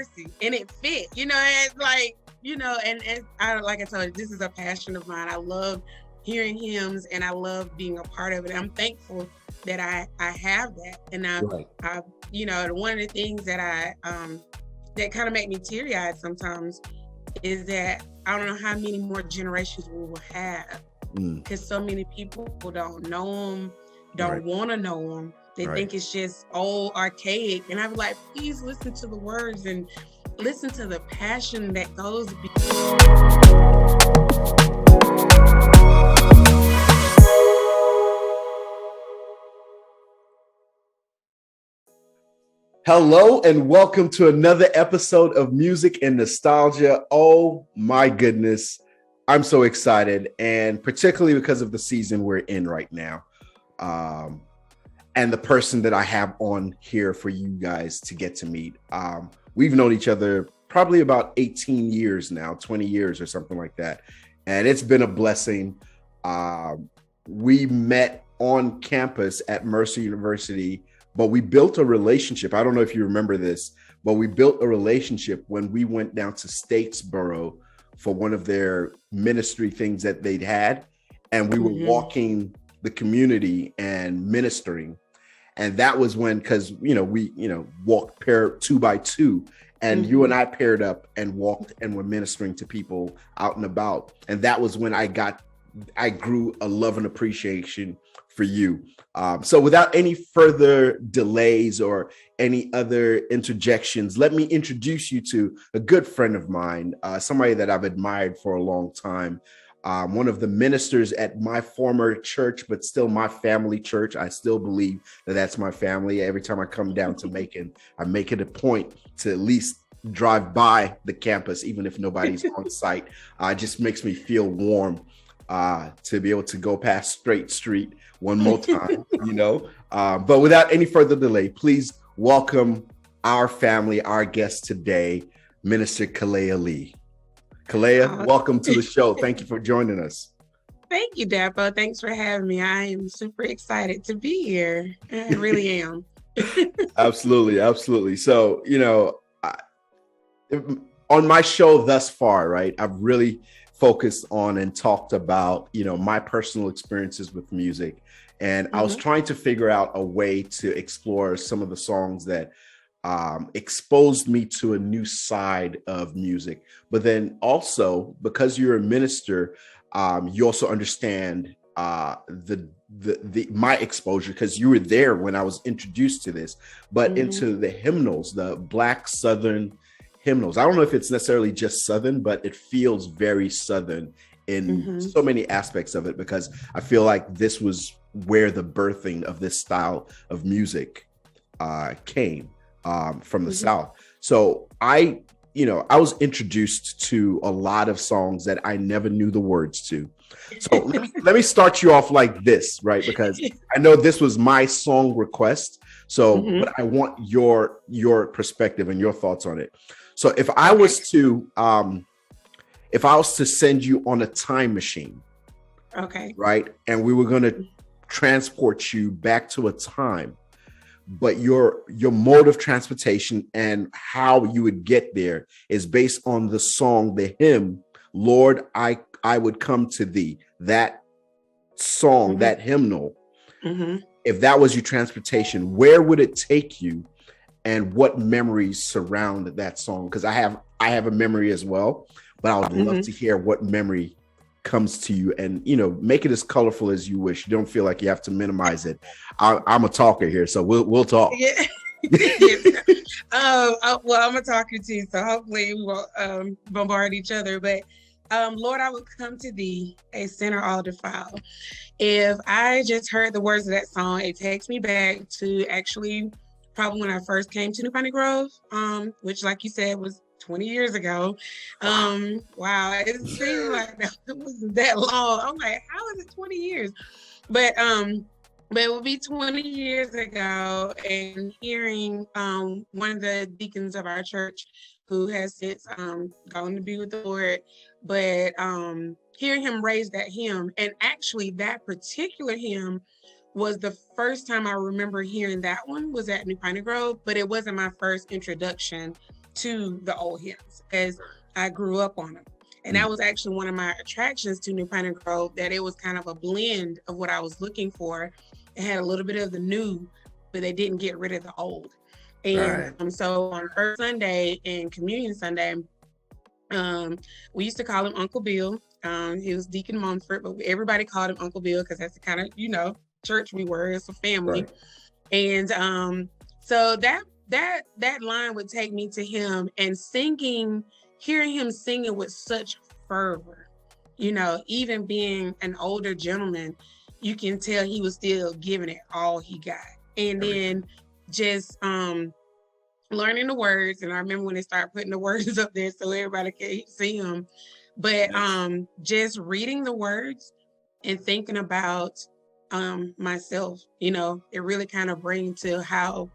mercy, and it fit, and it's like, and I, like I told you, this is a passion of mine. I love hearing hymns, and I love being a part of it. I'm thankful that I have that, and I one of the things that that kind of make me teary eyed sometimes is that I don't know how many more generations we will have, because so many people don't know them, don't want to know them. They think it's just old, archaic. And I'm like, please listen to the words and listen to the passion that goes Hello and welcome to another episode of Music and Nostalgia. Oh my goodness, I'm so excited, and particularly because of the season we're in right now. And the person that I have on here for you guys to get to meet. We've known each other probably about 18 years now, 20 years or something like that. And it's been a blessing. We met on campus at Mercer University, but we built a relationship. I don't know if you remember this, but we built a relationship when we went down to Statesboro for one of their ministry things that they'd had. And we were walking the community and ministering. And that was when, because, we, walked paired 2 by 2, and you and I paired up and walked and were ministering to people out and about. And that was when I grew a love and appreciation for you. So without any further delays or any other interjections, let me introduce you to a good friend of mine, somebody that I've admired for a long time. One of the ministers at my former church, but still my family church. I still believe that that's my family. Every time I come down to Macon, I make it a point to at least drive by the campus, even if nobody's on site. It just makes me feel warm to be able to go past Straight Street one more time, But without any further delay, please welcome our family, our guest today, Minister Kalaya Lee. Kalaya, welcome to the show. Thank you for joining us. Thank you, Dapo. Thanks for having me. I am super excited to be here. I really am. Absolutely. So, on my show thus far, right, I've really focused on and talked about, my personal experiences with music. And I was trying to figure out a way to explore some of the songs that exposed me to a new side of music. But then also, because you're a minister, you also understand my exposure, because you were there when I was introduced to this, but into the hymnals, the Black Southern hymnals. I don't know if it's necessarily just Southern, but it feels very Southern in so many aspects of it, because I feel like this was where the birthing of this style of music came. From the South. So I was introduced to a lot of songs that I never knew the words to. So let me start you off like this, right? Because I know this was my song request. So, but I want your perspective and your thoughts on it. So if I was to send you on a time machine, right, and we were going to transport you back to a time, but your mode of transportation and how you would get there is based on the song, the hymn, Lord, I would come to thee. That song, that hymnal, if that was your transportation, where would it take you, and what memories surround that song? Because I have a memory as well, but I would love to hear what memory comes to you, and make it as colorful as you wish. You don't feel like you have to minimize it. I'm a talker here, so we'll talk. Yeah. Well, I'm a talker too, so hopefully we won't bombard each other. But Lord, I would come to thee, a sinner all defiled. If I just heard the words of that song, it takes me back to actually probably when I first came to New Piney Grove, which, like you said, was 20 years ago. Wow, it seems like it wasn't that long. I'm like, how is it 20 years? But it would be 20 years ago, and hearing one of the deacons of our church, who has since gone to be with the Lord, but hearing him raise that hymn, and actually that particular hymn was the first time I remember hearing that one was at New Piney Grove, but it wasn't my first introduction to the old hymns because I grew up on them. And that was actually one of my attractions to New Pine Grove, that it was kind of a blend of what I was looking for. It had a little bit of the new, but they didn't get rid of the old. And so on First Sunday and Communion Sunday, we used to call him Uncle Bill. He was Deacon Mumford, but everybody called him Uncle Bill because that's the kind of, church we were. It's a family. And so that line would take me to him, and hearing him singing with such fervor, even being an older gentleman, you can tell he was still giving it all he got. And then just learning the words. And I remember when they started putting the words up there so everybody could see them. But just reading the words and thinking about myself, it really kind of brings to how,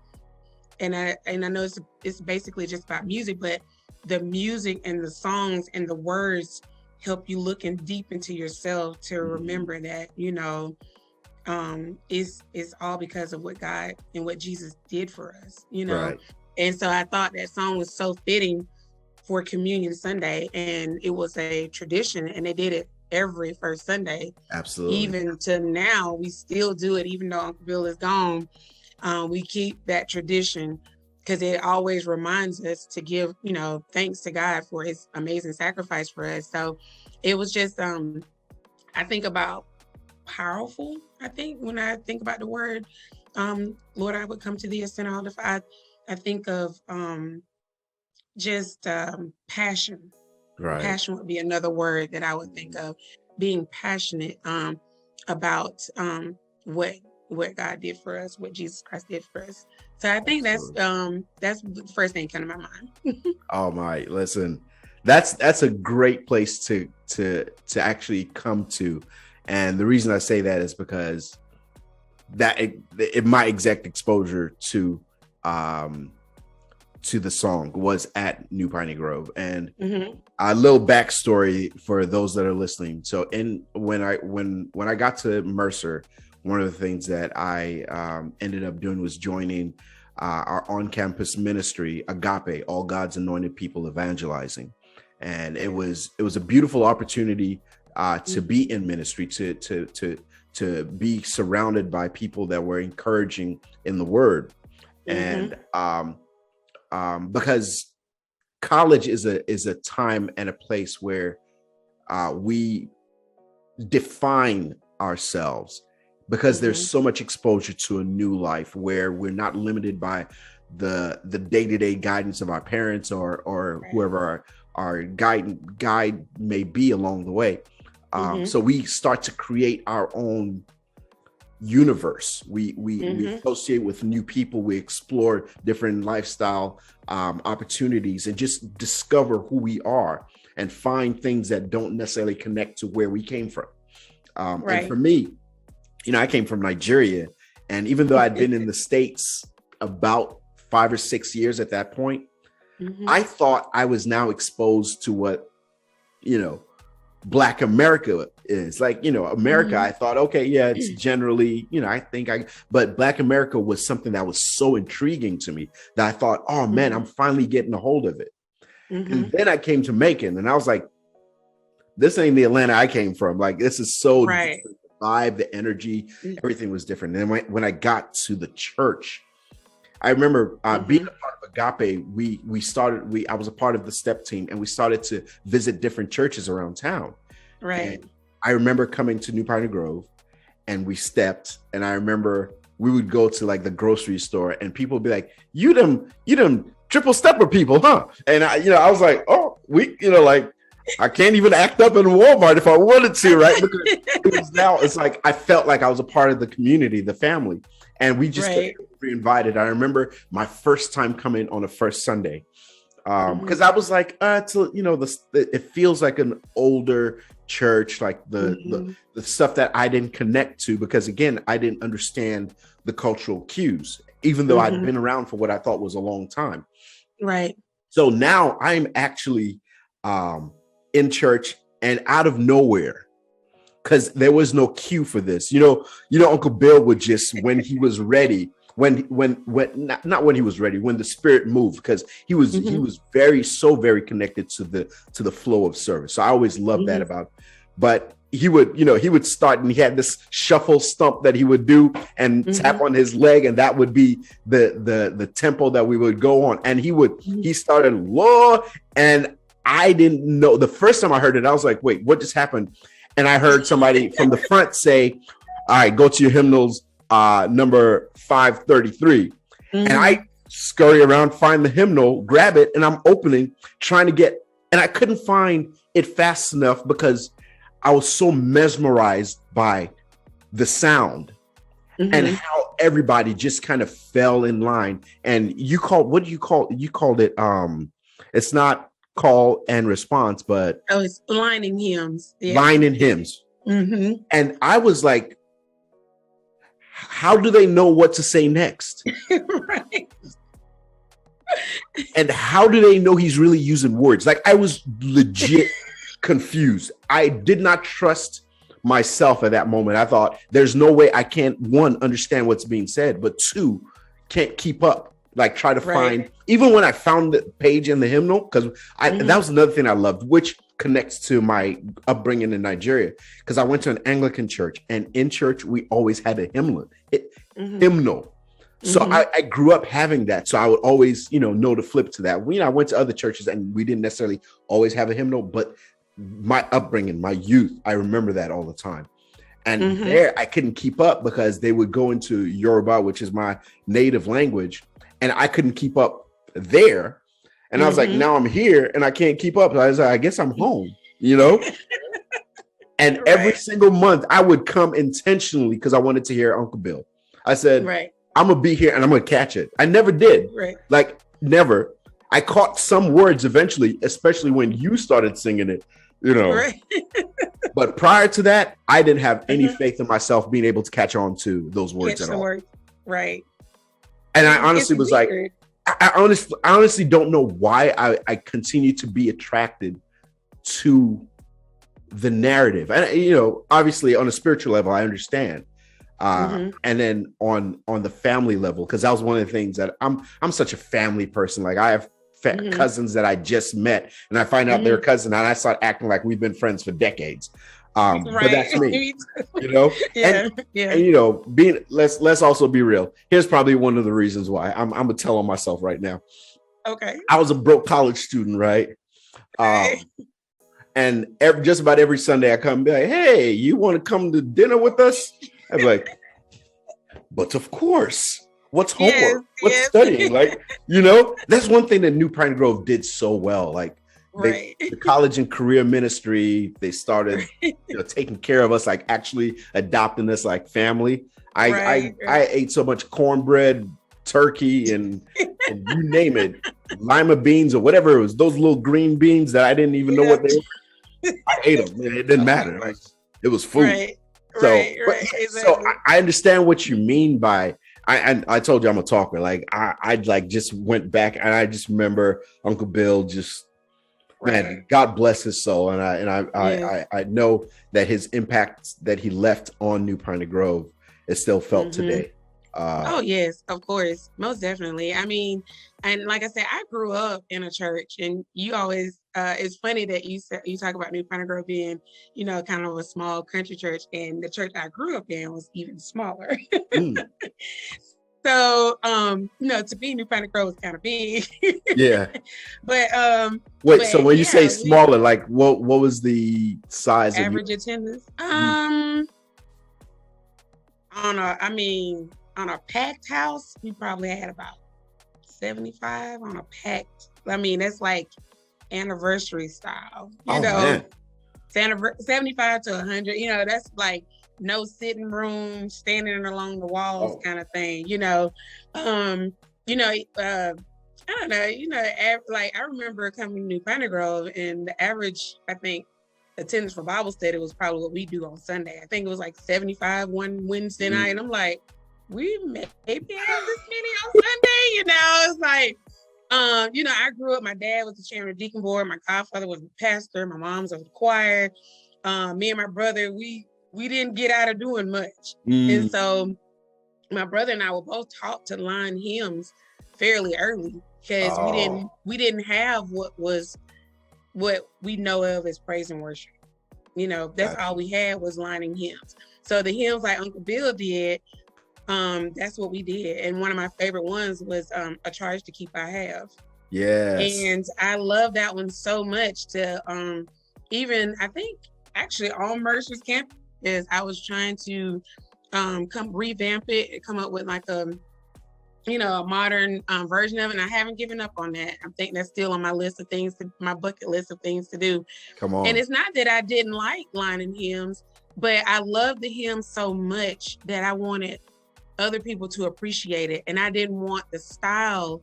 and I know it's basically just about music, but the music and the songs and the words help you looking deep into yourself to remember that, it's all because of what God and what Jesus did for us, And so I thought that song was so fitting for Communion Sunday, and it was a tradition, and they did it every first Sunday. Absolutely. Even to now, we still do it, even though Uncle Bill is gone. We keep that tradition because it always reminds us to give, thanks to God for his amazing sacrifice for us. So it was just, I think about powerful. I think when I think about the word, Lord, I would come to thee, a sinner all defied. I think of just passion. Right. Passion would be another word that I would think of. Being passionate about what God did for us, what Jesus Christ did for us. So I think that's the first thing that came to my mind. Oh my, listen, that's a great place to actually come to, and the reason I say that is because my exact exposure to the song was at New Piney Grove. And a little backstory for those that are listening. So when I got to Mercer, one of the things that I ended up doing was joining our on-campus ministry, Agape, All God's Anointed People Evangelizing. And it was a beautiful opportunity to be in ministry, to be surrounded by people that were encouraging in the word. And because college is a time and a place where we define ourselves, because there's so much exposure to a new life where we're not limited by the day-to-day guidance of our parents or whoever our guide may be along the way. So we start to create our own universe. We associate with new people, we explore different lifestyle opportunities, and just discover who we are and find things that don't necessarily connect to where we came from. And for me, I came from Nigeria, and even though I'd been in the States about 5 or 6 years at that point, I thought I was now exposed to what Black America is like. America, I thought, okay, yeah, it's generally, but Black America was something that was so intriguing to me that I thought, oh man, I'm finally getting a hold of it. And then I came to Macon, and I was like, this ain't the Atlanta I came from. Like, this is so different. The vibe, the energy, everything was different. And then when I got to the church, I remember being a part of Agape. I was a part of the step team, and we started to visit different churches around town. Right. And I remember coming to New Piney Grove, and we stepped, and I remember we would go to like the grocery store, and people would be like, you them triple stepper people, huh? And I was like, oh, I can't even act up in Walmart if I wanted to, right? Because it's like I felt like I was a part of the community, the family, and we just got reinvited. I remember my first time coming on a first Sunday, because I was like, it feels like an older church, like the stuff that I didn't connect to, because again, I didn't understand the cultural cues, even though I'd been around for what I thought was a long time. Right. So now I'm actually in church, and out of nowhere, because there was no cue for this. Uncle Bill would just, when he was ready, not when he was ready, when the Spirit moved, because he was very connected to the flow of service. So I always loved that about. But he would start, and he had this shuffle stump that he would do and tap on his leg, and that would be the tempo that we would go on. And he started Lord, and I didn't know. The first time I heard it, I was like, wait, what just happened? And I heard somebody from the front say, all right, go to your hymnals, number 533. And I scurry around, find the hymnal, grab it, and I'm opening, trying to get, and I couldn't find it fast enough because I was so mesmerized by the sound and how everybody just kind of fell in line. And you called it, it's not call and response, but it's line and hymns. Yeah. Line and hymns. And I was like, how do they know what to say next? Right. And how do they know he's really using words? Like, I was legit confused. I did not trust myself at that moment. I thought, there's no way I can't, one, understand what's being said, but two, can't keep up. Like, try to find, even when I found the page in the hymnal, because that was another thing I loved, which connects to my upbringing in Nigeria, because I went to an Anglican church, and in church we always had a hymnal. So I grew up having that. So I would always, know to flip to that. I went to other churches and we didn't necessarily always have a hymnal, but my upbringing, my youth, I remember that all the time. And there I couldn't keep up because they would go into Yoruba, which is my native language, and I couldn't keep up there. And I was like, now I'm here and I can't keep up. So I was like, I guess I'm home, And every single month I would come intentionally because I wanted to hear Uncle Bill. I said, I'm going to be here and I'm going to catch it. I never did. Like, never. I caught some words eventually, especially when you started singing it, But prior to that, I didn't have any faith in myself being able to catch on to those words at all. Right. And I honestly was like, I honestly don't know why I continue to be attracted to the narrative. And, obviously on a spiritual level, I understand. And then on the family level, because that was one of the things that I'm such a family person. Like, I have cousins that I just met, and I find out they're a cousin, and I start acting like we've been friends for decades. But that's me, And being let's also be real. Here's probably one of the reasons why I'm gonna tell on myself right now. Okay. I was a broke college student, right? And just about every Sunday I come and be like, hey, you want to come to dinner with us? I'd be like, but of course. What's homework? What's studying? Like, that's one thing that New Pine Grove did so well. Like, the college and career ministry, they started taking care of us, like actually adopting us like family. I ate so much cornbread, turkey, and you name it, lima beans or whatever it was, those little green beans that I didn't even know what they were. I ate them. It didn't matter. Like, it was food. So I understand what you mean by. I told you I'm a talker. Like, I just went back and I just remember Uncle Bill. Just man, God bless his soul, and I know that his impact that he left on New Pine Grove is still felt today. Oh yes, of course, most definitely. I mean, and like I said, I grew up in a church, and you always. It's funny that you talk about New Pine Grove being, kind of a small country church, and the church I grew up in was even smaller. So, to be New Pine Grove was kind of big. Yeah. But wait, so when you say smaller, like what was the size? Average attendance? On a packed house, we probably had about 75 on a packed. I mean, that's like anniversary style, man. 75 to 100, that's like no sitting room, standing along the walls kind of thing, I don't know, like I remember coming to New Pine Grove, and the average, I think, attendance for Bible study was probably what we do on Sunday. I think it was like 75 one Wednesday night. And I'm like, we maybe have this many on Sunday, it's like, I grew up, my dad was the chairman of the deacon board, my godfather was the pastor, my mom's was the choir. Me and my brother, we didn't get out of doing much. And so my brother and I were both taught to line hymns fairly early because Oh, we didn't have what we know of as praise and worship. That's all gotcha. we had was lining hymns. So the hymns like Uncle Bill did, that's what we did. And one of my favorite ones was A Charge to Keep I Have. Yes. And I love that one so much to even I think actually on Mercer's campus, I was trying to come revamp it and come up with like a modern version of it. And I haven't given up on that. I think that's still on my list of things, my bucket list of things to do. Come And on. it's not that I didn't like lining hymns, but I love the hymn so much that I wanted other people to appreciate it. And I didn't want the style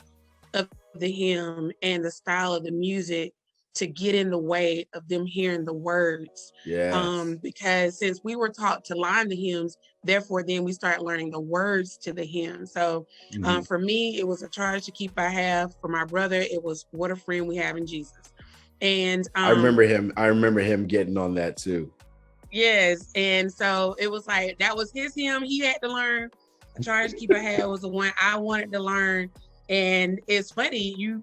of the hymn and the style of the music to get in the way of them hearing the words. Yes. Because since we were taught to line the hymns, therefore then we start learning the words to the hymn. So Mhm. for me, it was A Charge to Keep I Have. For my brother, it was What a Friend We Have in Jesus. And I remember him getting on that too. yes, and so it was like that was his hymn he had to learn. A Charge to Keep I Had was the one I wanted to learn. And it's funny, you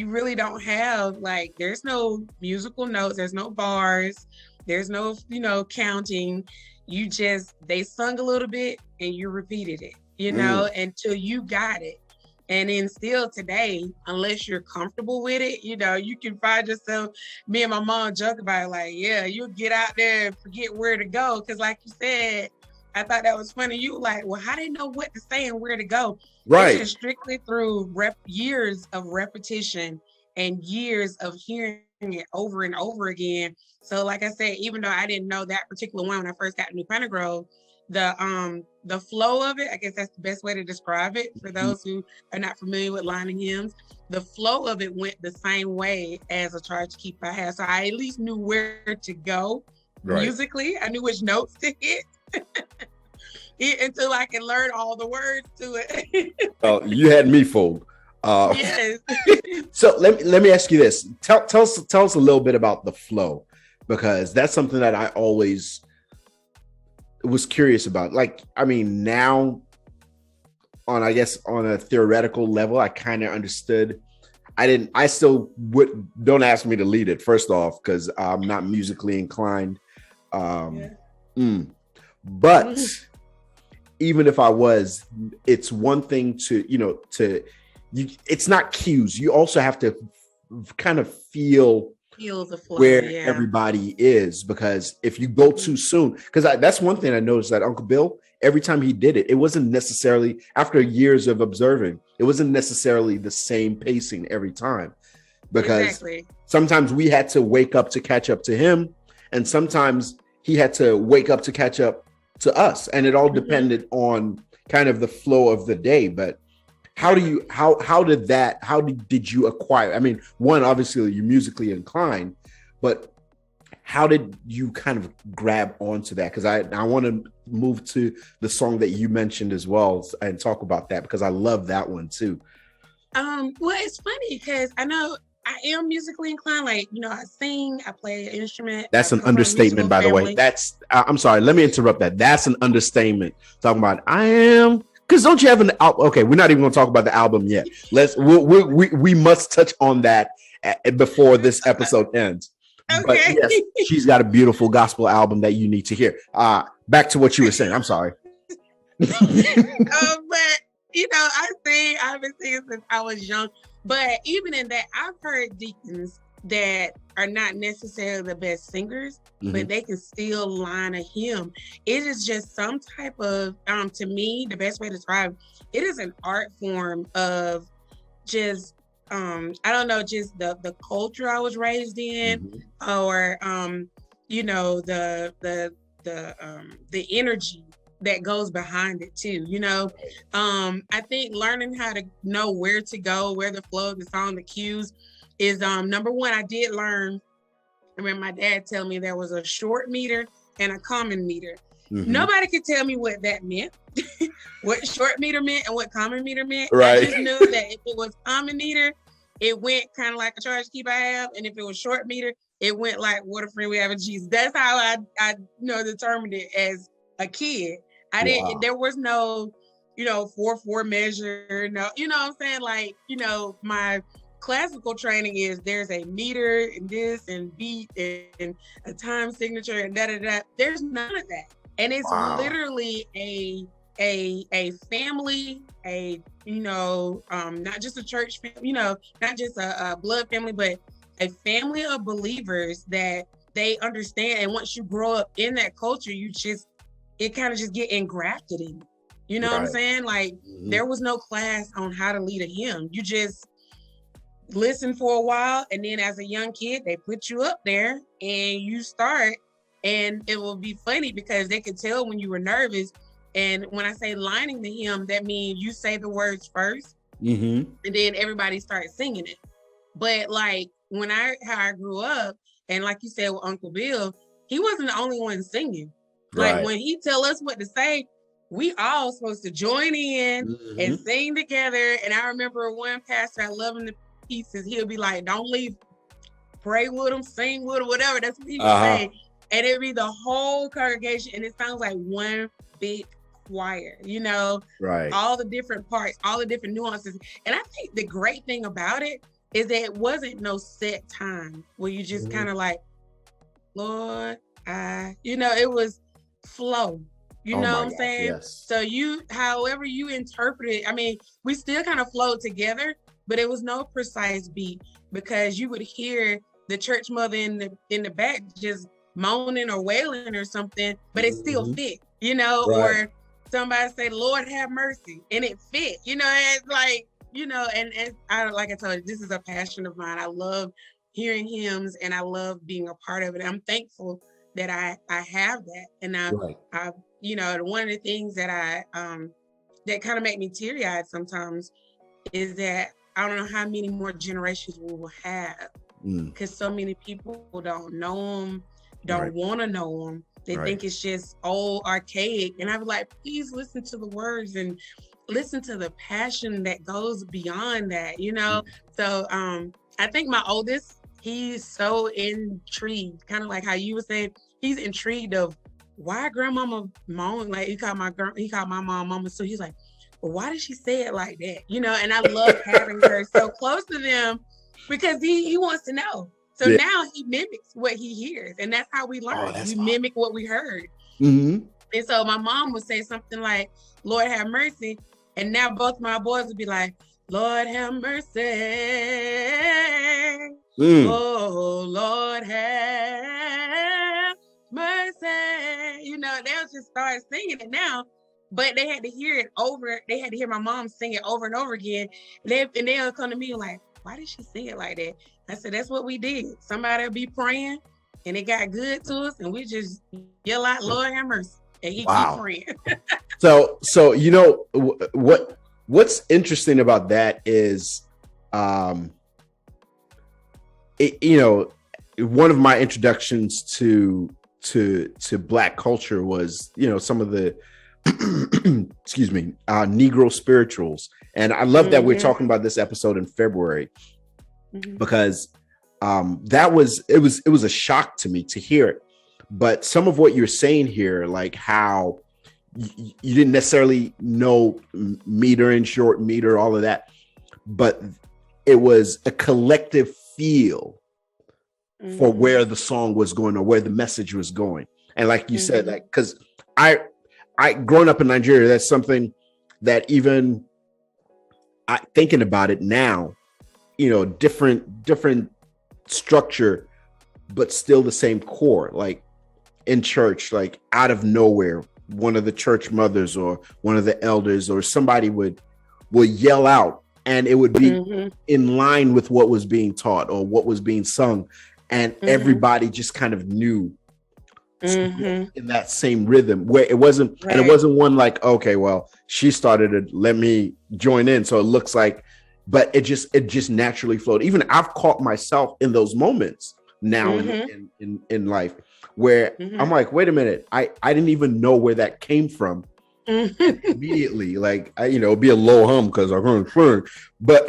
really don't have like there's no musical notes, there's no bars, there's no counting. They sung a little bit and you repeated it, Mm. until you got it. And then still today, unless you're comfortable with it, you can find yourself. Me and my mom joke about it, like, yeah, you'll get out there and forget where to go. Cause like you said, I thought that was funny. You were like, well, how they know what to say and where to go? It's Right. just strictly through years of repetition and years of hearing it over and over again. So like I said, even though I didn't know that particular one when I first got to New Pine Grove, the flow of it, I guess that's the best way to describe it for those who are not familiar with lining hymns. The flow of it went the same way as A Charge to Keep I Have. So I at least knew where to go Right. musically. I knew which notes to hit until I could learn all the words to it. Oh, you had me fooled. Yes. So let me ask you this. Tell us a little bit about the flow, because that's something that I always was curious about. Like, I mean, now I guess on a theoretical level, I kind of understood. I still don't ask me to lead it, first off, because I'm not musically inclined. Yeah. But even if I was, it's one thing to, it's not cues. You also have to kind of feel The flow, where yeah. everybody is, because if you go too soon, because that's one thing I noticed that Uncle Bill, every time he did it, it wasn't necessarily, after years of observing, it wasn't necessarily the same pacing every time, because Exactly. sometimes we had to wake up to catch up to him, and sometimes he had to wake up to catch up to us, and it all depended on kind of the flow of the day. But how did you acquire? I mean, one, obviously you're musically inclined, but how did you kind of grab onto that? Because I want to move to the song that you mentioned as well and talk about that, because I love that one too. Well, it's funny because I know I am musically inclined. Like, I sing, I play an instrument. I That's an come from a understatement, musical by the way. family. I'm sorry, let me interrupt that. That's an understatement. Talking about I am, because don't you have an album? Okay, we're not even going to talk about the album yet. We must touch on that before this episode ends. But Okay. yes, she's got a beautiful gospel album that you need to hear. Back to what you were saying. I'm sorry. But I've been singing since I was young. But even in that, I've heard deacons that are not necessarily the best singers, but they can still line a hymn. It is just some type of, to me, the best way to describe it is an art form of just, I don't know, just the culture I was raised in, or the energy that goes behind it too. I think learning how to know where to go, where the flow of the song, the cues is number one. I remember my dad telling me there was a short meter and a common meter. Nobody could tell me what that meant, what short meter meant and what common meter meant. Right. I just knew that if it was common meter, it went kind of like A Charge to Keep I Have, and if it was short meter, it went like What a Friend We Have in Jesus. That's how I determined it as a kid. I didn't. There was no 4/4 measure. No, you know what I'm saying? Like, my classical training is there's a meter and this and beat and a time signature and da da da. There's none of that. And it's literally a family, not just a church family, not just a blood family, but a family of believers that they understand. And once you grow up in that culture, it kind of just get engrafted in. You know what I'm saying? Like, there was no class on how to lead a hymn. You just listen for a while, and then as a young kid, they put you up there and you start, and it will be funny because they could tell when you were nervous. And when I say lining the hymn, that means you say the words first, and then everybody starts singing it. But like how I grew up, and like you said with Uncle Bill, he wasn't the only one singing. Like when he tell us what to say, we all supposed to join in and sing together. And I remember one pastor, I love him to pieces. He'll be like, "Don't leave, pray with them, sing with them," whatever. That's what he would say. And it'd be the whole congregation, and it sounds like one big choir, all the different parts, all the different nuances. And I think the great thing about it is that it wasn't no set time where you just kind of like, Lord, it was flow. You know what I'm saying? Yes. So however you interpret it, I mean, we still kind of flowed together, but it was no precise beat, because you would hear the church mother in the back just moaning or wailing or something, but it still fit, or somebody say, "Lord have mercy," and it fit, it's like, and like I told you, this is a passion of mine. I love hearing hymns and I love being a part of it. I'm thankful that I have that. And I one of the things that that kind of make me teary-eyed sometimes is that I don't know how many more generations we will have, because so many people don't know them, don't want to know them. They think it's just old, archaic. And I was like, please listen to the words and listen to the passion that goes beyond that, So I think my oldest, he's so intrigued, kind of like how you were saying, he's intrigued of why grandmama moan. Like he called my mom mama. So he's like, well, why did she say it like that? And I love having her so close to them because he wants to know. So now he mimics what he hears, and that's how we learn. We mimic what we heard. And so my mom would say something like, "Lord have mercy," and now both my boys would be like, "Lord have mercy, oh Lord have mercy." They'll just start singing it now. But they had to hear it over. They had to hear my mom sing it over and over again. And they'll come to me like, "Why did she sing it like that?" I said, "That's what we did. Somebody will be praying, and it got good to us, and we just yell out, 'Lord have mercy,' and he keep praying." So what's interesting about that is, one of my introductions to Black culture was, some of the excuse me, Negro spirituals. And I love that we're talking about this episode in February, because it was a shock to me to hear it. But some of what you're saying here, like how you didn't necessarily know meter and short meter, all of that, but it was a collective feel for where the song was going or where the message was going. And like you said, like, because I growing up in Nigeria, that's something that even thinking about it now, different structure, but still the same core. Like in church, like out of nowhere, one of the church mothers or one of the elders or somebody would yell out, and it would be in line with what was being taught or what was being sung, and everybody just kind of knew in that same rhythm, where it wasn't and it wasn't one like, okay, well, she started it, let me join in, so it looks like, but it just naturally flowed. Even I've caught myself in those moments now in life where I'm like, wait a minute, I didn't even know where that came from. Immediately, like it'd be a low hum because I'm going to but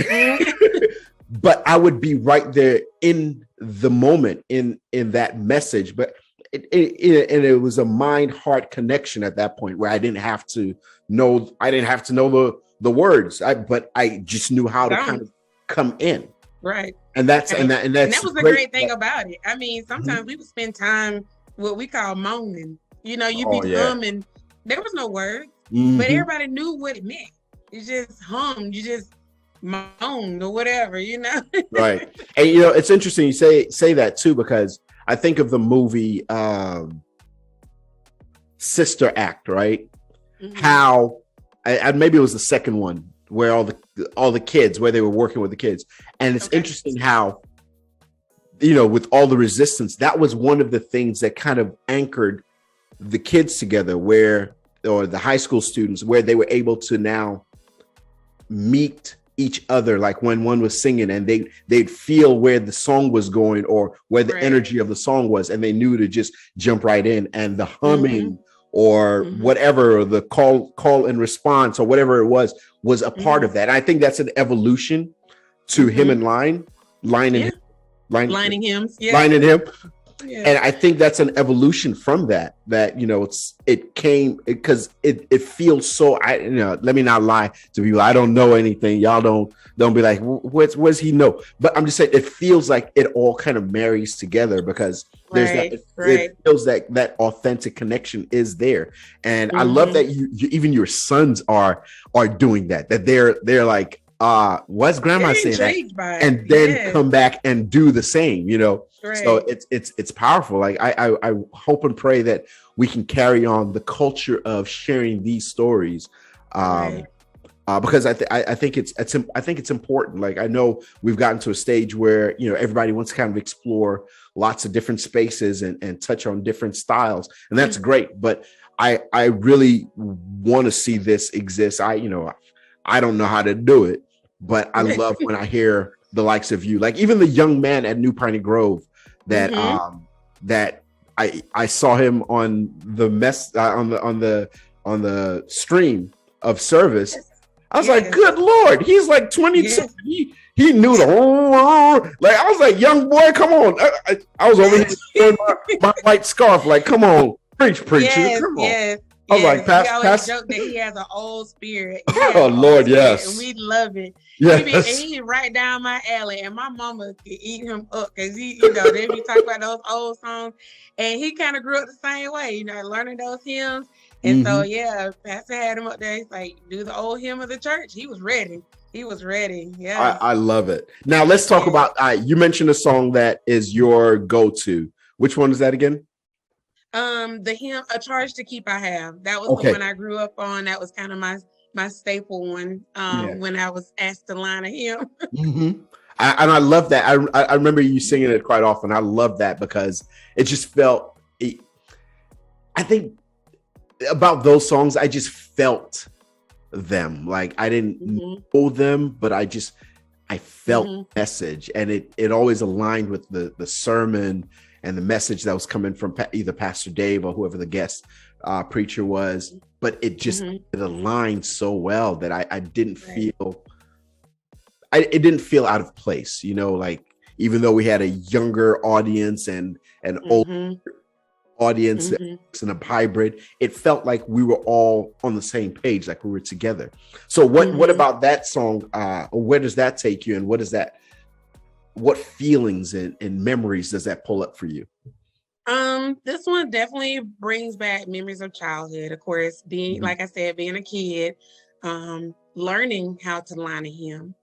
but I would be right there in the moment in that message. But it was a mind-heart connection at that point where I didn't have to I didn't have to know the words, but I just knew how to kind of come in. Right. And that's right. and that was the great thing about it. I mean, sometimes we would spend time what we call moaning. You'd be humming. There was no words, but everybody knew what it meant. You just hummed, you just moaned or whatever, Right. And it's interesting you say that too, because I think of the movie Sister Act, right? How maybe it was the second one where all the kids, where they were working with the kids. And it's interesting how, with all the resistance, that was one of the things that kind of anchored the kids together, or the high school students, where they were able to now meet each other, like when one was singing, and they'd feel where the song was going or where the energy of the song was, and they knew to just jump right in. And the humming or whatever, the call and response or whatever it was a part of that. And I think that's an evolution to hymn and lining hymns. Yeah. And I think that's an evolution from that it came because it feels so. Let me not lie to people. I don't know anything. Y'all don't be like, what's he know? But I'm just saying it feels like it all kind of marries together, because there's it feels that authentic connection is there. And I love that you even your sons are doing that they're like, what's grandma saying that? And then come back and do the same, So it's powerful. Like I hope and pray that we can carry on the culture of sharing these stories, because I think it's important. Like, I know we've gotten to a stage where everybody wants to kind of explore lots of different spaces and touch on different styles, and that's great. But I really want to see this exist. I don't know how to do it, but I love when I hear the likes of you, like even the young man at New Piney Grove that that I saw him on the on the stream of service. I was like, good Lord, he's like 22. Yes. He knew like, I was like, young boy, come on. I was over here wearing my white scarf, like, come on, preach, preacher, come on. I was like, we always joke that he has an old spirit. Oh Lord, yes. And we love it. Yes. He's right down my alley, and my mama could eat him up because they be talking about those old songs, and he kind of grew up the same way, learning those hymns. And so, Pastor had him up there. He's like, do the old hymn of the church. He was ready. Yeah. I love it. Now let's talk about, you mentioned a song that is your go-to. Which one is that again? The hymn, A Charge to Keep I Have. That was the one I grew up on. That was kind of my staple one when I was asked to line a hymn. And I love that. I remember you singing it quite often. I love that because it just felt, I think about those songs, I just felt them. Like, I didn't know them, but I felt the message, and it always aligned with the sermon and the message that was coming from either Pastor Dave or whoever the guest preacher was. But it just it aligned so well that I didn't feel it didn't feel out of place, like, even though we had a younger audience and an older audience and a hybrid, it felt like we were all on the same page, like we were together. So what about that song, or where does that take you, and what feelings and memories does that pull up for you? This one definitely brings back memories of childhood, of course, being like I said, being a kid, learning how to line a hymn,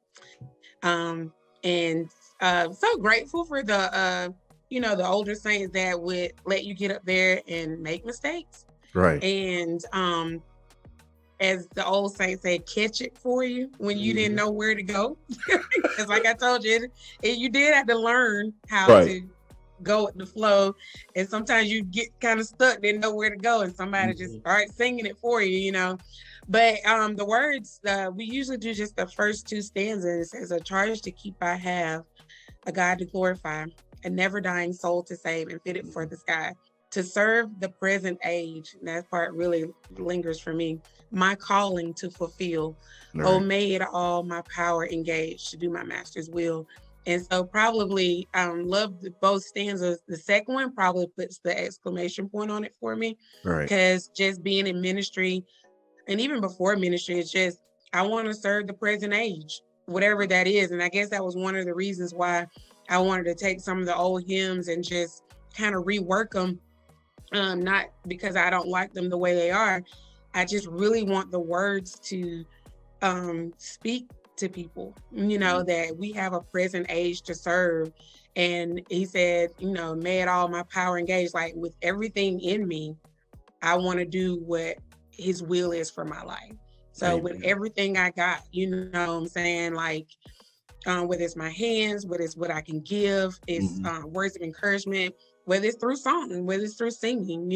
and so grateful for the the older saints that would let you get up there and make mistakes. Right. And as the old saints say, catch it for you when you didn't know where to go. Because like I told you, you did have to learn how to go with the flow. And sometimes you get kind of stuck, didn't know where to go, and somebody just start singing it for you, But the words, we usually do just the first two stanzas. It says, a charge to keep I have, a God to glorify, a never dying soul to save, and fitted for the sky, to serve the present age. And that part really lingers for me. My calling to fulfill. Right. Oh, may it all my power engage to do my master's will. And so probably love both stanzas. The second one probably puts the exclamation point on it for me. Right. Because just being in ministry, and even before ministry, it's just, I want to serve the present age, whatever that is. And I guess that was one of the reasons why I wanted to take some of the old hymns and just kind of rework them. Not because I don't like them the way they are. I just really want the words to speak to people, that we have a present age to serve. And he said, may it all my power engage, like with everything in me, I want to do what his will is for my life. So Amen. With everything I got, what I'm saying, like, whether it's my hands, whether it's what I can give, it's words of encouragement, whether it's through song, whether it's through singing,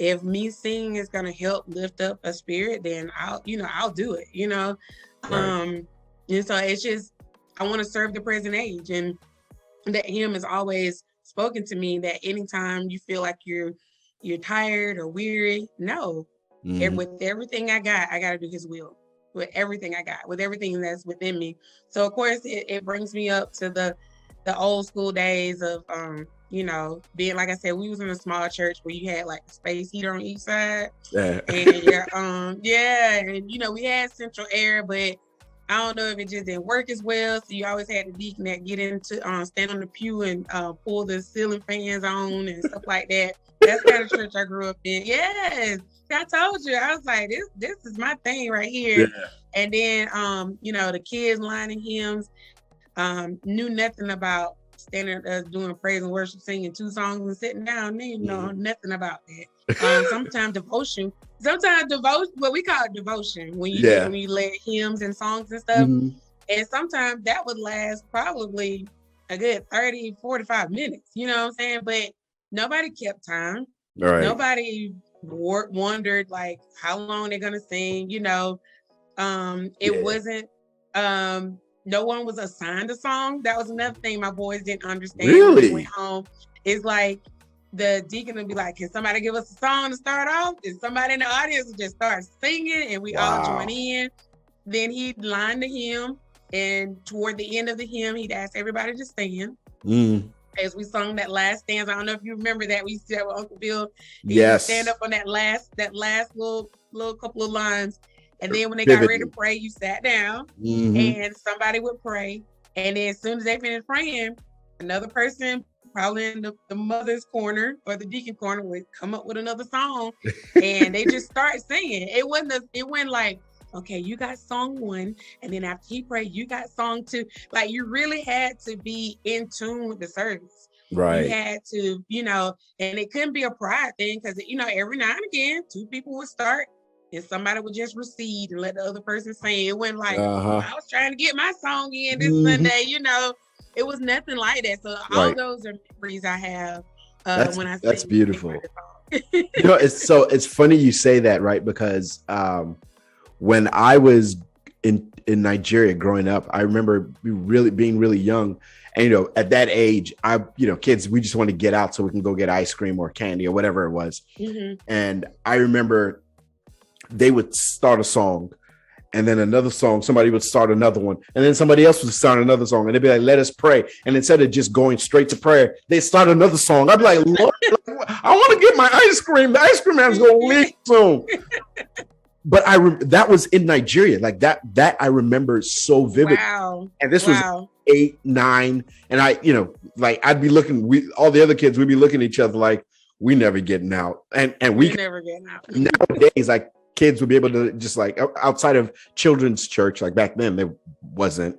if me singing is going to help lift up a spirit, then I'll do it, Right. And so it's just, I want to serve the present age. And that hymn has always spoken to me, that anytime you feel like you're tired or weary, no, and with everything I got to do his will, with everything I got, with everything that's within me. So of course it brings me up to the old school days of, being, like I said, we was in a small church where you had like a space heater on each side. Yeah. And and we had central air, but I don't know if it just didn't work as well. So you always had the deacon that get into stand on the pew and pull the ceiling fans on and stuff like that. That's kind of church I grew up in. Yes, I told you, I was like, this is my thing right here. Yeah. And then the kids lining hymns, knew nothing about standing doing praise and worship, singing 2 songs and sitting down. They didn't know nothing about that. Sometimes devotion, what we call it devotion, when you led hymns and songs and stuff. And sometimes that would last probably a good 30, 45 minutes, you know what I'm saying? But nobody kept time. Right. Nobody wondered like how long they're gonna sing, it wasn't no one was assigned a song. That was another thing my boys didn't understand. Really? When we went home. It's like the deacon would be like, can somebody give us a song to start off? And somebody in the audience would just start singing and we all join in. Then he'd line the hymn, and toward the end of the hymn, he'd ask everybody to stand. As we sung that last stanza. I don't know if you remember that. We used to have with Uncle Bill. Yes. Stand up on that last little couple of lines. And then when they got ready to pray, you sat down and somebody would pray. And then as soon as they finished praying, another person, probably in the mother's corner or the deacon corner, would come up with another song. And they just start singing. It wasn't like, okay, you got song 1. And then after he prayed, you got song 2. Like, you really had to be in tune with the service. Right. You had to, and it couldn't be a pride thing because, every now and again, 2 people would start and somebody would just recede and let the other person sing. It wasn't like, I was trying to get my song in this Sunday, it was nothing like that. So all those are memories I have when I sing. That's beautiful. It's funny you say that, right? Because when I was in Nigeria growing up, I remember being really young. And, at that age, kids, we just want to get out so we can go get ice cream or candy or whatever it was. And I remember they would start a song and then another song, somebody would start another one, and then somebody else would start another song, and they'd be like, let us pray. And instead of just going straight to prayer, they start another song. I'd be like, Lord, I want to get my ice cream. The ice cream man's going to leave soon. But that was in Nigeria. Like that I remember so vividly. Wow. And this was 8, 9. And I'd be looking, all the other kids, we'd be looking at each other like, we never getting out. And we never getting out. Nowadays, like, kids would be able to just like outside of children's church, like back then there wasn't.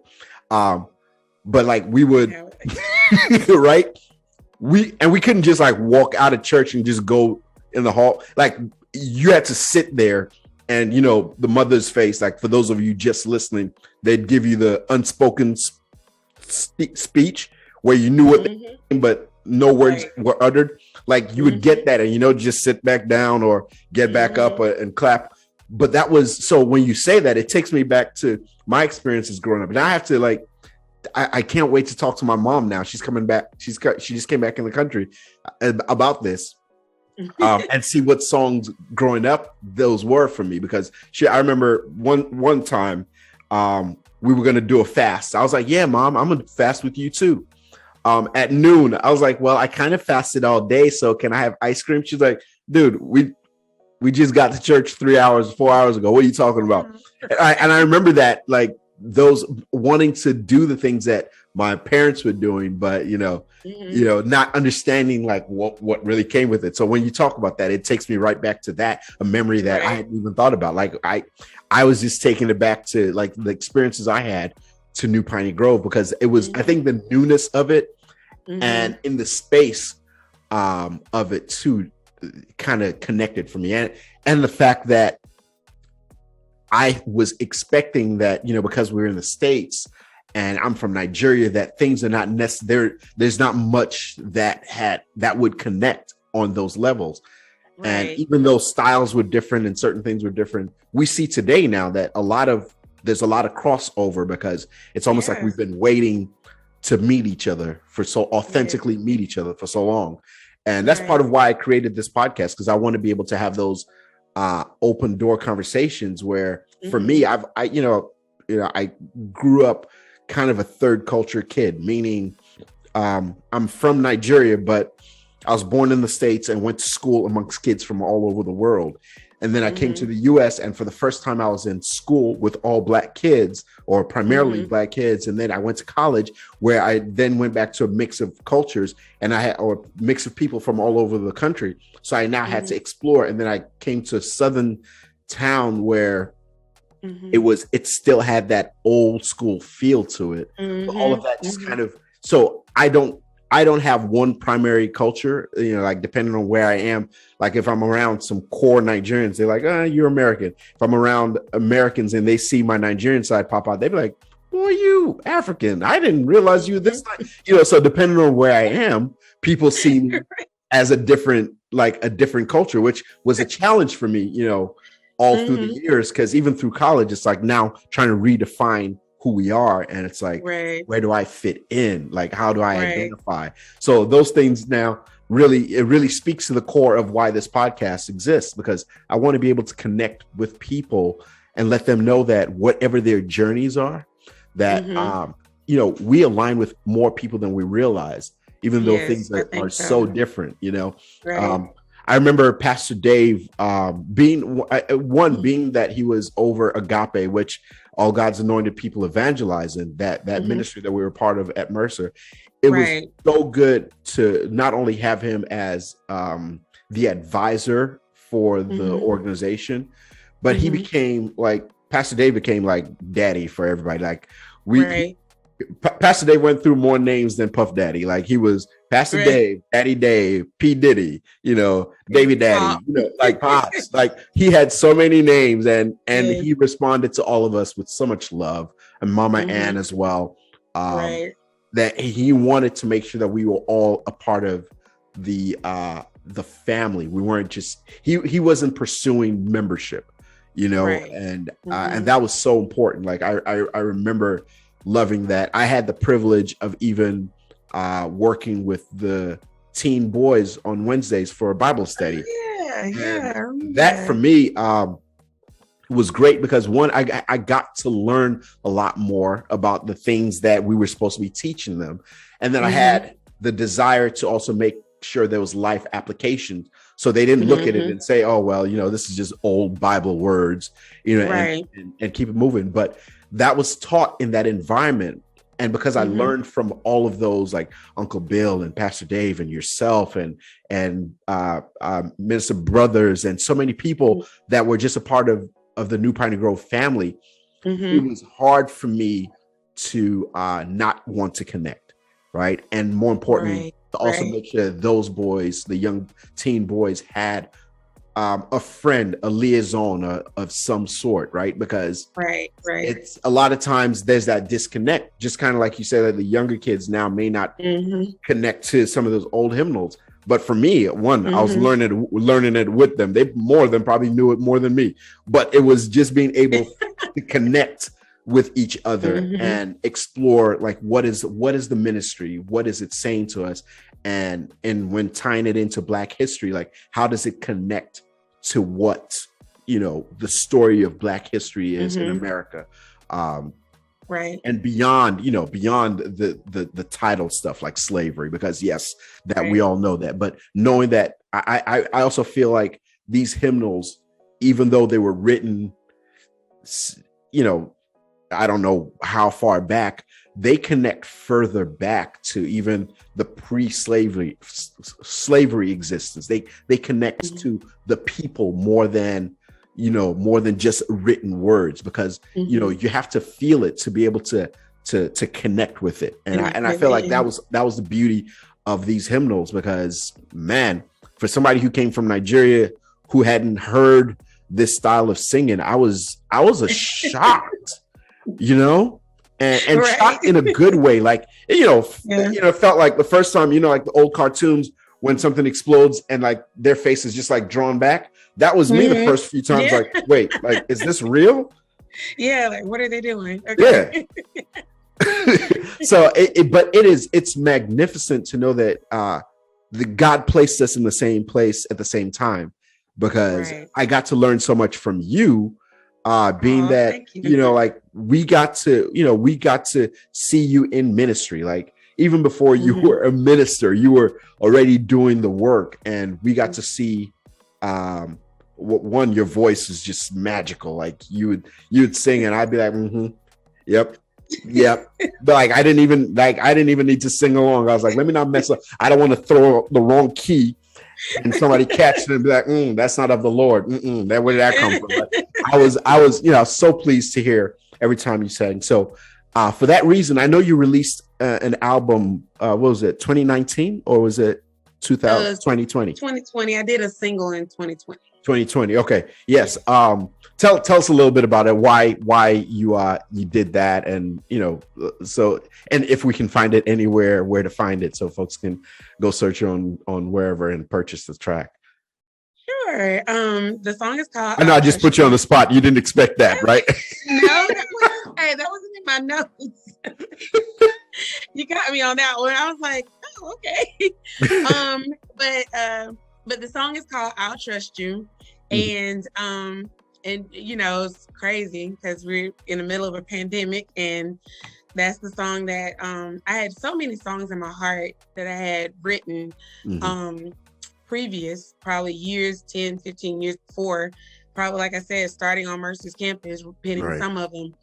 But like we would, right? We couldn't just like walk out of church and just go in the hall. Like you had to sit there and, the mother's face, like for those of you just listening, they'd give you the unspoken speech where you knew what they mean, but no words were uttered. Like you would get that and, just sit back down or get back up and clap. But that was, so when you say that, it takes me back to my experiences growing up. And I have to I can't wait to talk to my mom now. She's coming back. She just came back in the country about this and see what songs growing up those were for me. Because I remember one time we were going to do a fast. I was like, yeah, Mom, I'm going to fast with you too. At noon, I was like, well, I kind of fasted all day, so can I have ice cream? She's like, dude, We just got to church 3 hours, 4 hours ago. What are you talking about? And I remember that, like, those wanting to do the things that my parents were doing, but not understanding like what really came with it. So when you talk about that, it takes me right back to that, a memory that I hadn't even thought about. Like I was just taking it back to like the experiences I had to New Piney Grove, because it was, I think, the newness of it and in the space of it too, kind of connected for me, and the fact that I was expecting that, because we're in the States and I'm from Nigeria, that things are not necessary. There's not much that would connect on those levels. Right. And even though styles were different and certain things were different, we see today now that there's a lot of crossover, because it's almost like we've been waiting to meet each other authentically meet each other for so long. And that's part of why I created this podcast, because I want to be able to have those open door conversations where, for me, I grew up kind of a third culture kid, meaning I'm from Nigeria, but I was born in the States and went to school amongst kids from all over the world. And then I came to the US, and for the first time I was in school with all Black kids, or primarily Black kids. And then I went to college, where I then went back to a mix of cultures, and a mix of people from all over the country. So I now had to explore. And then I came to a southern town where it still had that old school feel to it. But all of that just kind of, so I don't have one primary culture, like depending on where I am. Like if I'm around some core Nigerians, they're like, you're American. If I'm around Americans and they see my Nigerian side pop out, they'd be like, boy, you African. I didn't realize you this time. So depending on where I am, people see me as a different culture, which was a challenge for me, all through the years. Because even through college, it's like now trying to redefine who we are, and it's like, where do I fit in? Like, how do I identify? So those things now really speaks to the core of why this podcast exists, because I want to be able to connect with people and let them know that whatever their journeys are, that we align with more people than we realize, even though things are so different. I remember Pastor Dave being that he was over Agape, which all God's anointed people evangelizing, that ministry that we were part of at Mercer. It was so good to not only have him as the advisor for the organization, but he became like, Pastor Dave became like daddy for everybody. Like Pastor Dave went through more names than Puff Daddy. Like he was Pastor Dave, Daddy Dave, P. Diddy, Davy Daddy, like Pops. Like he had so many names, and he responded to all of us with so much love, and Mama Ann as well. That he wanted to make sure that we were all a part of the family. We weren't just he wasn't pursuing membership, and that was so important. Like I remember loving that. I had the privilege of even working with the teen boys on Wednesdays for a Bible study. That for me was great, because one, I got to learn a lot more about the things that we were supposed to be teaching them. And then I had the desire to also make sure there was life application. So they didn't look at it and say, oh, well, this is just old Bible words, and keep it moving. But that was taught in that environment. And because I learned from all of those, like Uncle Bill and Pastor Dave and yourself and Minister Brothers and so many people that were just a part of the New Piney Grove family, it was hard for me to not want to connect, right? And more importantly, to also make sure those boys, the young teen boys, had a friend, a liaison of some sort, right? Because it's a lot of times there's that disconnect, just kind of like you said, that the younger kids now may not connect to some of those old hymnals. But for me, I was learning it with them. They more than probably knew it more than me, but it was just being able to connect with each other and explore, like, what is the ministry? What is it saying to us? And when tying it into Black history, like, how does it connect to what, the story of Black history is in America? And beyond the title stuff like slavery, because yes, that we all know that, but knowing that I also feel like these hymnals, even though they were written, you know, I don't know how far back, they connect further back to even the pre-slavery existence. They connect to the people more than just written words, because you have to feel it to be able to connect with it. And I feel like that was the beauty of these hymnals, because man, for somebody who came from Nigeria who hadn't heard this style of singing, I was shocked, and Right. shocked in a good way. Like, it felt like the first time, like the old cartoons when something explodes and like their face is just like drawn back. That was me the first few times. Yeah. Like, wait, like, is this real? Yeah, like, what are they doing? Okay. Yeah. So it's magnificent to know that the God placed us in the same place at the same time, because I got to learn so much from you, being that like we got to see you in ministry. Like, even before you were a minister, you were already doing the work, and we got to see your voice is just magical. Like, you would sing and I'd be like, yep. But like I didn't even need to sing along. I was like, let me not mess up. I don't want to throw the wrong key and somebody catch it and be like, that's not of the Lord. Where did that come from? But I was so pleased to hear every time you sang. So for that reason, I know you released an album. What was it, 2019 or was it 2020? 2020. I did a single in 2020. 2020. Okay. Yes. Tell us a little bit about it. Why you did that, and and if we can find it anywhere, where to find it, so folks can go search on wherever and purchase the track. Sure. The song is called. I know I just put you on the spot. You didn't expect that, right? No, that wasn't in my notes. You got me on that one. I was like, oh, okay. But the song is called "I'll Trust You," and it's crazy because we're in the middle of a pandemic, and that's the song that I had so many songs in my heart that I had written previous, probably years, 10, 15 years before, probably, like I said, starting on Mercer's campus, penning some of them,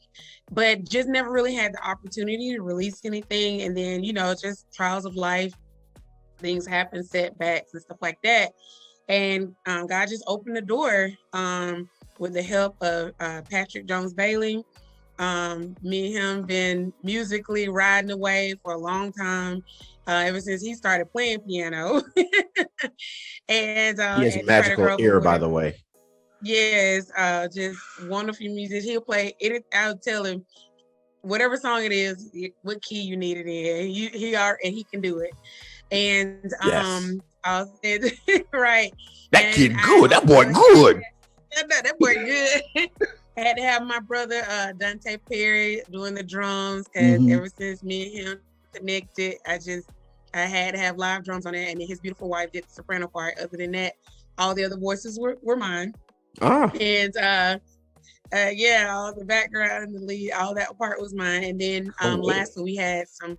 but just never really had the opportunity to release anything. And then, just trials of life, things happen, setbacks and stuff like that. And God just opened the door with the help of Patrick Jones Bailey. Me and him been musically riding away for a long time, ever since he started playing piano. And he has a magical ear, by the way. Yes, just wonderful music. He'll play it. I'll tell him whatever song it is, what key you need it in. And he can do it. And I said, right. That kid good. That boy good. That boy good. I had to have my brother Dante Perry doing the drums, because ever since me and him connected, I had to have live drums on it, and then his beautiful wife did the soprano part. Other than that, all the other voices were mine. And all the background, the lead, all that part was mine. And then lastly, we had some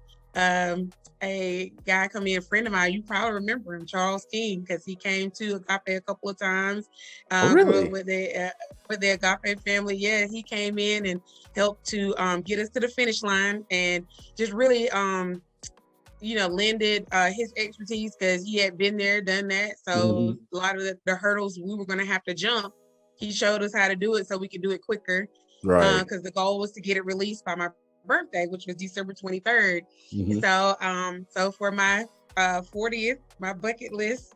a guy come in, a friend of mine. You probably remember him, Charles King, because he came to Agape a couple of times. Really? Grew up with the Agape family. Yeah, he came in and helped to get us to the finish line, and just really lended his expertise, because he had been there, done that. So a lot of the hurdles we were going to have to jump, he showed us how to do it so we could do it quicker. Right. Because the goal was to get it released by my birthday, which was December 23rd. So for my 40th, my bucket list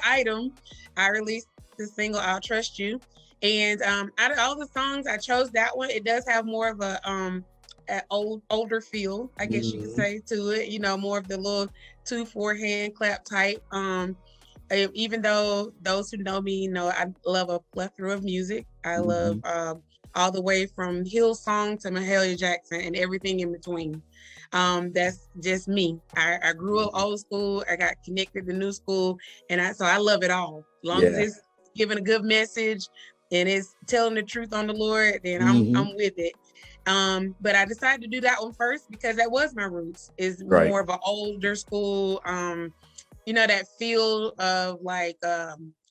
item, I released the single "I'll Trust You." And out of all the songs, I chose that one. It does have more of a an older feel, I guess you could say, to it. More of the little 2/4 hand clap type. Even though those who know me know I love a plethora of music. I love all the way from Hillsong to Mahalia Jackson and everything in between. That's just me. I grew up old school. I got connected to new school, and so I love it all. As long as it's giving a good message and it's telling the truth on the Lord, then I'm with it. But I decided to do that one first because that was my roots. Is more of an older school, that feel of like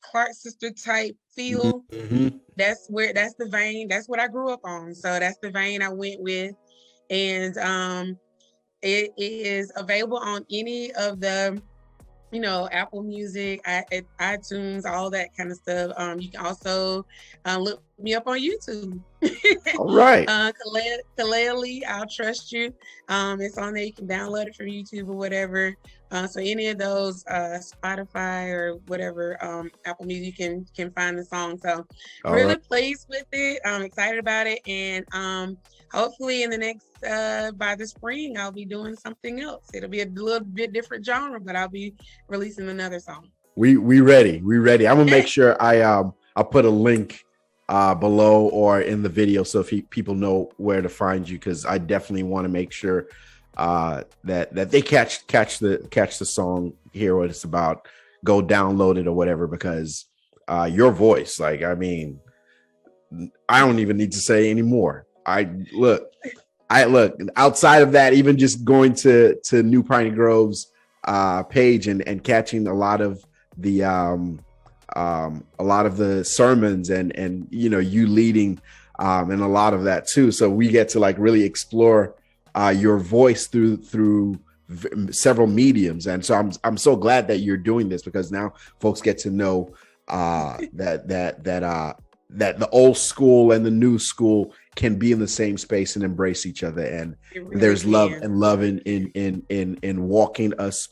Clark sister type feel. Mm-hmm. That's the vein. That's what I grew up on. So that's the vein I went with. And it is available on any of the, Apple Music, iTunes, all that kind of stuff. You can also look me up on YouTube. All right. Kalaya Lee, I'll trust you. It's on there. You can download it from YouTube or whatever. So any of those, Spotify or whatever, Apple Music, you can find the song. So really pleased with it. I'm excited about it, and hopefully in the next by the spring I'll be doing something else. It'll be a little bit different genre, but I'll be releasing another song. We ready. I'm gonna make sure I'll put a link below or in the video so if people know where to find you, because I definitely want to make sure that they catch the song, hear what it's about, go download it or whatever, because your voice, like, I mean, I don't even need to say anymore. I look outside of that, even just going to New Piney Grove's page and catching a lot of the sermons and you leading and a lot of that too. So we get to like really explore your voice through several mediums, and so I'm so glad that you're doing this, because now folks get to know that the old school and the new school can be in the same space and embrace each other, and really there's love in walking us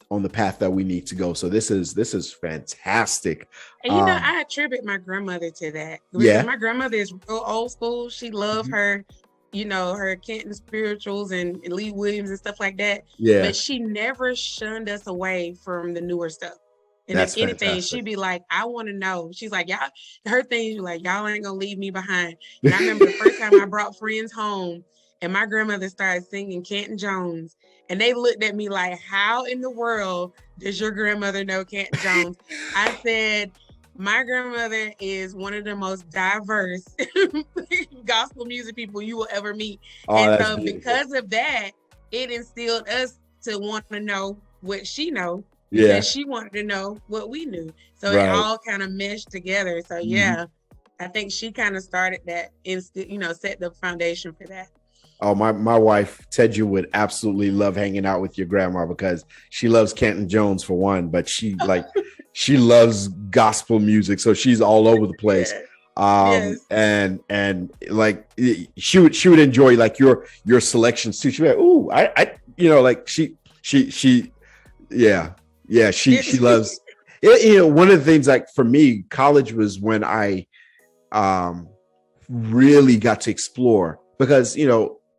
on the path that we need to go. So this is fantastic. And I attribute my grandmother to that. Yeah, my grandmother is real old school. She loved her, her Canton spirituals and Lee Williams and stuff like that. Yeah, but she never shunned us away from the newer stuff. And that's if anything, fantastic. she'd be like, I want to know. She's like, y'all, her thing is like, y'all ain't gonna leave me behind. And I remember the first time I brought friends home and my grandmother started singing Canton Jones. And they looked at me like, how in the world does your grandmother know Canton Jones? I said, my grandmother is one of the most diverse gospel music people you will ever meet. And so because of that, it instilled us to want to know what she knows. Yeah, she wanted to know what we knew, so it all kind of meshed together. So I think she kind of started that, set the foundation for that. Oh, my wife Tedja would absolutely love hanging out with your grandma, because she loves Canton Jones for one, but she she loves gospel music, so she's all over the place. Yes. And like she would enjoy like your selections too. She'd be like, ooh, I like she she loves it. One of the things, like for me, college was when I really got to explore, because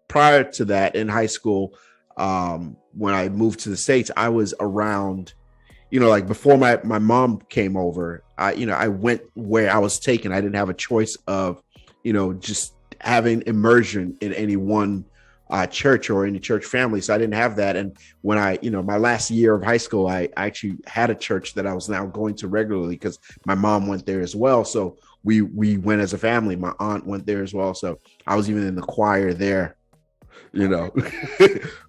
prior to that in high school, when I moved to the States, I was around, like before my mom came over, I went where I was taken. I didn't have a choice of just having immersion in any one church or any church family. So I didn't have that. And when I, my last year of high school, I actually had a church that I was now going to regularly, because my mom went there as well. So we went as a family. My aunt went there as well. So I was even in the choir there,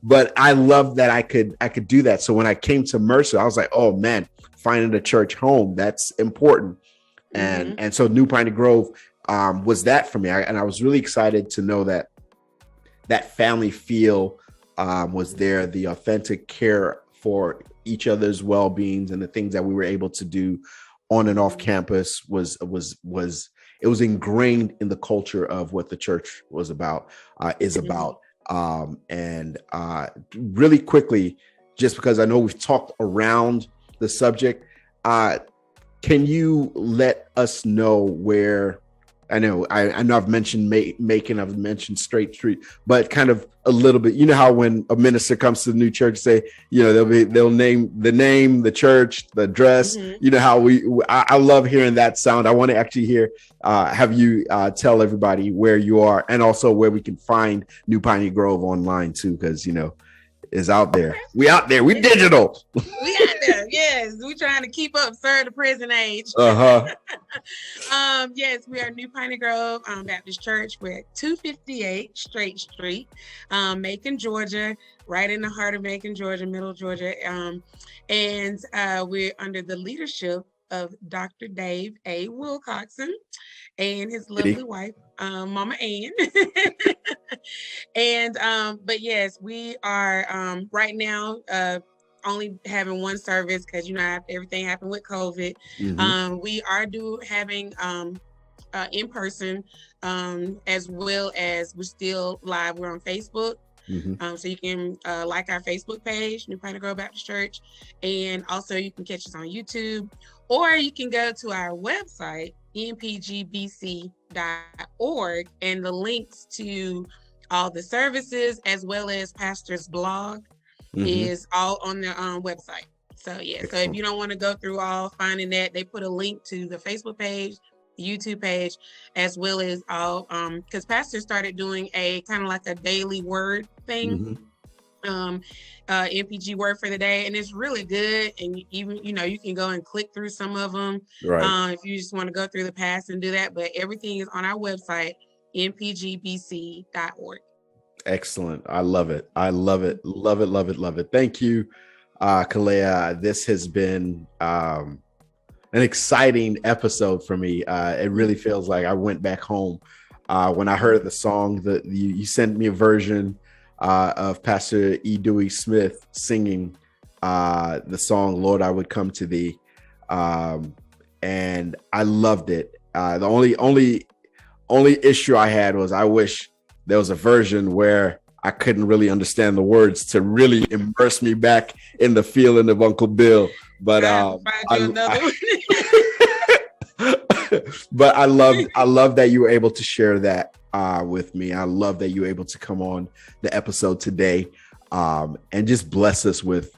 but I loved that I could do that. So when I came to Mercer, I was like, oh man, finding a church home, that's important. And so New Piney Grove was that for me. And I was really excited to know that family feel was there, the authentic care for each other's well-beings, and the things that we were able to do on and off campus was ingrained in the culture of what the church was about, is about. And really quickly, just because I know we've talked around the subject, can you let us know where? I know I've mentioned Macon, I've mentioned Straight Street, but kind of a little bit. You know how when a minister comes to the new church, say, they'll name the church, the address. You know how I love hearing that sound. I want to actually hear, have you tell everybody where you are, and also where we can find New Piney Grove online too, because is out there. We out there. We digital. We out there. Yes, we trying to keep up, sir, the prison age. Yes, we are New Piney Grove Baptist Church. We're at 258 Straight Street, Macon, Georgia, right in the heart of Macon, Georgia, Middle Georgia. And we're under the leadership of Dr. Dave A. Wilcoxon and his lovely wife, Mama Ann. And but yes, we are right now only having one service because everything happened with COVID. We are having in person, as well as we're still live. We're on Facebook. So you can like our Facebook page, New Pioneer Grove Baptist Church, and also you can catch us on YouTube, or you can go to our website, npgbc.org, and the links to all the services as well as Pastor's blog is all on the website. So yeah, Excellent. So if you don't want to go through all finding that, they put a link to the Facebook page, YouTube page, as well as all because Pastor started doing a kind of like a daily word thing, MPG word for the day, and it's really good. And even you can go and click through some of them, right? If you just want to go through the past and do that, but everything is on our website, npgbc.org. Excellent. I love it. Love it. Thank you, Kalaya. This has been an exciting episode for me. It really feels like I went back home when I heard the song. That you sent me a version of Pastor E. Dewey Smith singing the song "Lord, I Would Come to Thee," and I loved it. The only issue I had was I wish there was a version where I couldn't really understand the words to really immerse me back in the feeling of Uncle Bill. But but I love that you were able to share that with me. I love that you were able to come on the episode today and just bless us with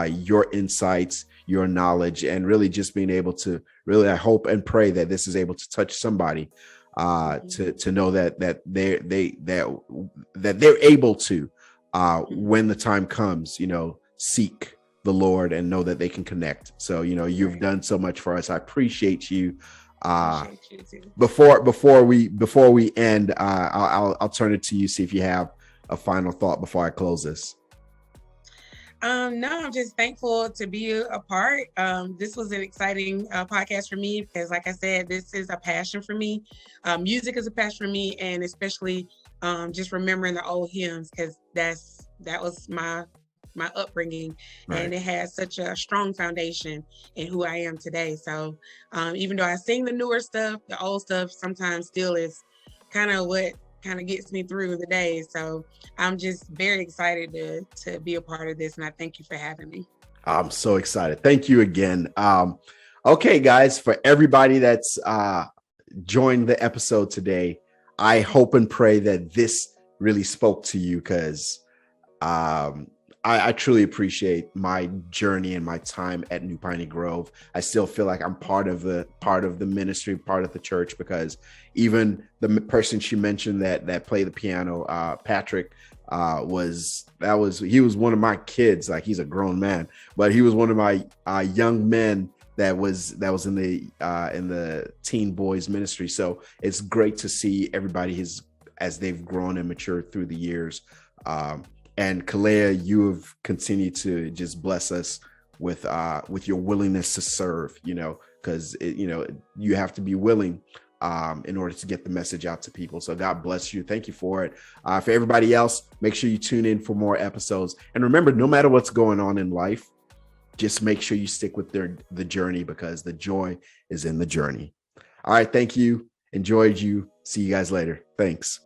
your insights, your knowledge, and really just being able to I hope and pray that this is able to touch somebody to know that they're able to when the time comes, seek the Lord and know that they can connect. So you've done so much for us. I appreciate you. Before we end, I'll turn it to you, see if you have a final thought before I close this. No, I'm just thankful to be a part. This was an exciting podcast for me because, like I said, this is a passion for me. Music is a passion for me, and especially just remembering the old hymns because that was my upbringing, right. And it has such a strong foundation in who I am today. So even though I sing the newer stuff, the old stuff sometimes still is kind of what kind of gets me through the day. So I'm just very excited to be a part of this, and I thank you for having me. I'm so excited. Thank you again. Okay, guys, for everybody that's joined the episode today, I hope and pray that this really spoke to you because I truly appreciate my journey and my time at New Piney Grove. I still feel like I'm part of the ministry, part of the church, because even the person she mentioned that played the piano, Patrick, he was one of my kids. Like, he's a grown man, but he was one of my young men that was in the teen boys ministry. So it's great to see everybody as they've grown and matured through the years. And Kalaya, you have continued to just bless us with your willingness to serve, because you have to be willing in order to get the message out to people. So God bless you. Thank you for it. For everybody else, make sure you tune in for more episodes. And remember, no matter what's going on in life, just make sure you stick with the journey, because the joy is in the journey. All right. Thank you. Enjoyed you. See you guys later. Thanks.